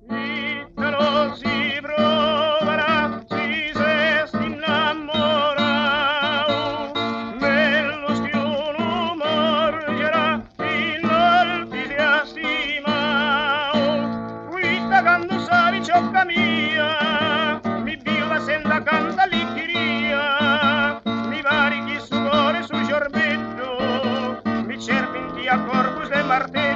Italo si proverà, si se innamorau, mello schiuno morgerà, in alti si astimau. Questa quando savi ciocca mia, mi biva senda canta l'icchiria, mi vari chi su cuore su ciorbetto, mi cerpinti a corpus del martello.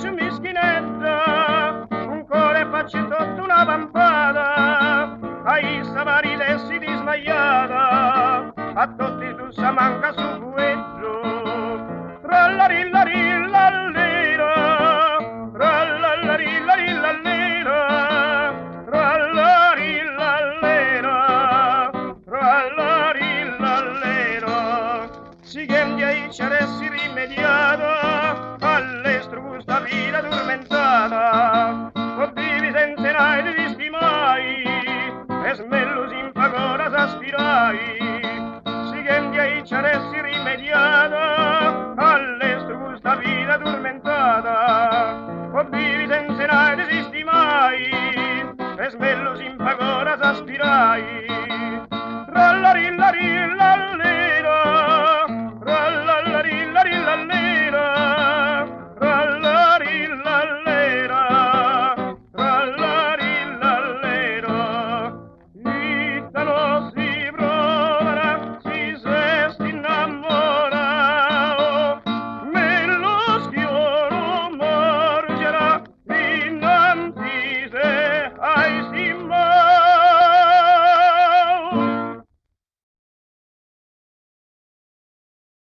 Mischinetta, un cuore faccio tutta una vampata, ai savari dessi dismaiata, a tutti tu sa manca su fuetto. Trallarillarillallera, trallarillarillallera, trallarilallera, trallarilallera. Si chiende ai ceressi rimediata, all'estro gusta vita addormentata, o vivi senza naide di stimai, e smello sin pagora s'aspirai. Si chiende ai ceressi rimediata, all'estro gusta vita addormentata, o vivi senza naide di stimai, e smello sin pagora s'aspirai.